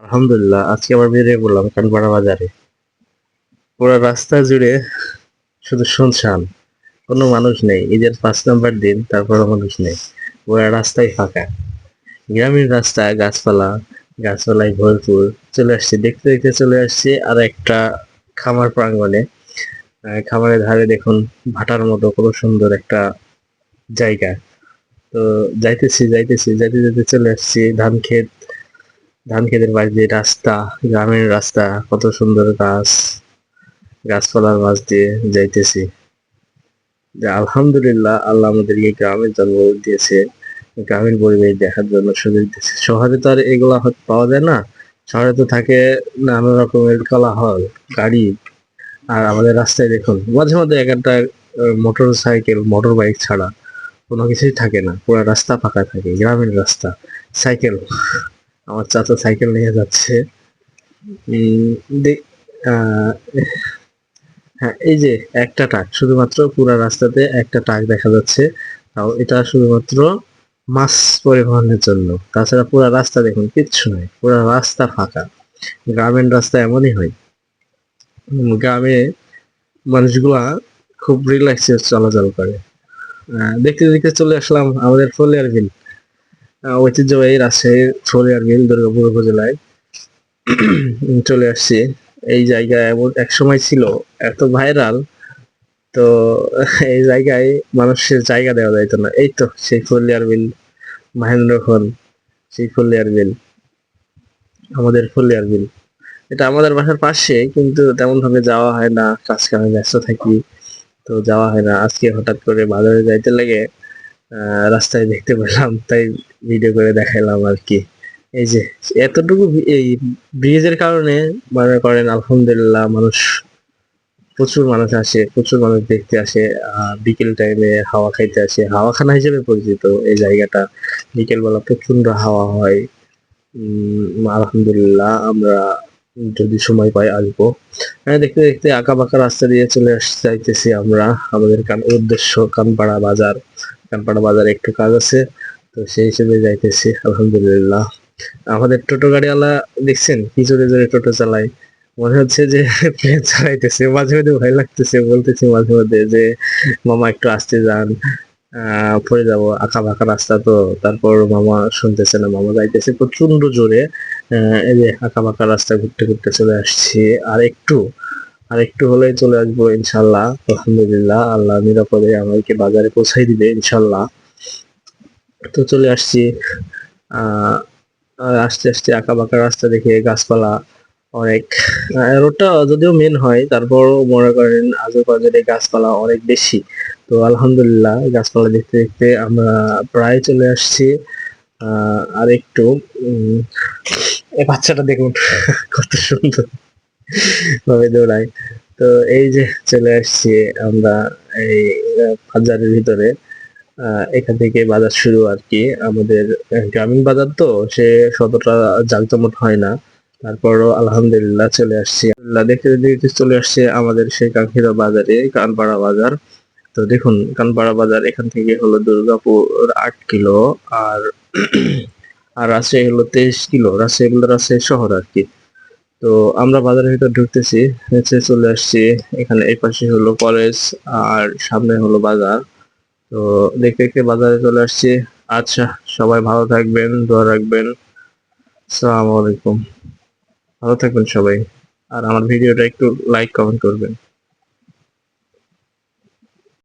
আলহামদুলিল্লাহ, আজকে আবার বেরিয়ে পড়লাম কানপাড়া বাজারে। পুরো রাস্তা জুড়ে শুধু শুনশান, কোনো মানুষ নেই। ঈদের 5 নম্বর দিন, তারপরও মানুষ নেই। পুরো রাস্তাই ফাঁকা। গ্রামীণ রাস্তা, গাছপালা, গাছপালায় ভরপুর। চলে আসছি, দেখতে দেখতে চলে আসছি আর একটা খামার প্রাঙ্গণে। খামারের ধারে দেখুন ভাটার মতো কত সুন্দর একটা জায়গা। তো যাইতে যাইতে চলে আসছি ধান ক্ষেত। ধান ক্ষেতের পাশ দিয়ে রাস্তা, গ্রামের রাস্তা, কত সুন্দর গাছ, গাছপালার মাঝ দিয়ে যাইতেছি। যে আলহামদুলিল্লাহ, আল্লাহ আমাদেরকে গ্রামের জন্ম দিয়েছে, গ্রামের পরিবেশ দেখার জন্য সুযোগ দিয়েছে। শহরে তো আর এগুলা হয়তো পাওয়া যায় না। শহরে তো থাকে নানা রকমের কোলাহল, গাড়ি। আর আমাদের রাস্তায় দেখুন মাঝে মধ্যে এক একটা মোটর সাইকেল, মোটর বাইক ছাড়া কোনো কিছুই থাকে না। পুরো রাস্তা ফাঁকা থাকে, গ্রামের রাস্তা। সাইকেল, আমার চাচা সাইকেল নিয়ে যাচ্ছে। উম, দে- আহ, হ্যাঁ, এই যে একটা ট্রাক, শুধুমাত্র পুরো রাস্তাতে একটা ট্রাক দেখা যাচ্ছে। তাও এটা শুধুমাত্র মাছ পরিবহনের জন্য। তাছাড়া পুরো রাস্তা দেখুন কিচ্ছু নাই, পুরো রাস্তা ফাঁকা। গ্রামীণ রাস্তা এমনই হয়। গ্রামে মানুষগুলা খুব রিল্যাক্সে চলাচল করে। দেখতে দেখতে চলে আসলাম আমাদের ফলিয়ার বিল, ঐতিহ্যবাহী রাজশাহীর ফলিয়ার বিল, দুর্গাপুর উপজেলায়। চলে আসছি। এই জায়গা এমন এক সময় ছিল, এত ভাইরাল। তো এই জায়গায় মানুষের জায়গা দেওয়া যাইতো না। এই তো সেই ফলিয়ার বিল, মহেন্দ্রক্ষণ, সেই ফলিয়ার বিল, আমাদের ফলিয়ার বিল। এটা আমাদের বাসার পাশে, কিন্তু তেমন ভাবে যাওয়া হয় না, কাজ কামে ব্যস্ত থাকি। তো যাওয়া হয় না। আজকে হঠাৎ করে বাজারে যাইতে লাগে, রাস্তায় দেখতে পেলাম, তাই ভিডিও করে দেখাইলাম আর কি। এই যে এতটুকু এই ব্রিজের কারণে মনে করেন আলহামদুলিল্লাহ, মানুষ, প্রচুর মানুষ আসে, প্রচুর মানুষ দেখতে আসে। বিকেল টাইমে হাওয়া খাইতে আসে, হাওয়াখানা হিসেবে পরিচিত এই জায়গাটা। বিকেল বেলা প্রচন্ড হাওয়া হয়। আলহামদুলিল্লাহ, আমরা যদি সময় পাই আসবো। হ্যাঁ, দেখতে দেখতে আঁকা বাঁকা রাস্তা দিয়ে চলে যাইতেছি আমরা আমাদের উদ্দেশ্য কানপাড়া বাজার। কানপাড়া বাজারে একটু কাজ আছে, তো সেই হিসেবে যাইতেছি। আলহামদুলিল্লাহ, আমাদের টোটো গাড়িওয়ালা দেখছেন কি জোরে জোরে টোটো চালায়, মনে হচ্ছে যে প্লেন চালাইতেছে। মাঝে মধ্যে ভয় লাগতেছে, বলতেছি মাঝে মধ্যে যে মামা একটু আস্তে যান, পড়ে যাবো, আঁকা বাঁকা রাস্তা তো। তারপর মামা শুনতেছে না, মামা যাইতেছে প্রচন্ড জোরে। এই যে আঁকা বাঁকা রাস্তা ঘুরতে ঘুরতে চলে আসছি। আর একটু, আর একটু হলেই চলে আসবো ইনশাল্লাহ। আলহামদুলিল্লাহ, আল্লাহ নিরাপদে আমাকে বাজারে পৌঁছাই দিবে ইনশাল্লাহ। তো চলে আসছি। আহ আস্তে আস্তে আঁকা বাঁকা রাস্তা দেখে, গাছপালা অনেক। রোডটা যদিও মেন হয়, তারপর মনে করেন আজেবাজে গাছপালা অনেক বেশি। তো আলহামদুলিল্লাহ, গাছপালা দেখতে দেখতে আমরা প্রায় চলে আসছি। আর একটু উম, এই বাচ্চাটা দেখুন কত সুন্দর ভাবে দৌড়ায়। তো এই যে চলে আসছি আমরা এই বাজারের ভিতরে। এখান থেকে বাজার শুরু আর কি। আমাদের গ্রামীণ বাজার তো, সে ততটা জাঁকজমট হয় না। তারপরও আলহামদুলিল্লাহ চলে আসছি। আল্লাহ দেখতে দেখতে চলে আসছে আমাদের সেই কাঙ্ক্ষিত বাজারে, কানপাড়া বাজার। তো দেখুন কানপাড়া বাজার এখান থেকে হলো দুর্গাপুর 8 কিলো। আর আর রাজশাহী হলো 23 কিলো। রাজশাহী হলো রাজশাহী শহর আর কি। তো আমরা বাজারের ভিতর ঢুকতেছি, নিচে চলে আসছি। এখানে এই পাশে হলো কলেজ, আর সামনে হলো বাজার। তো দেখতে দেখতে বাজারে চলে আসছি। আচ্ছা, সবাই ভালো থাকবেন, দোয়া রাখবেন। আসসালামু আলাইকুম। ভালো থাকবেন সবাই। আর আমার ভিডিওটা একটু লাইক কমেন্ট করবেন।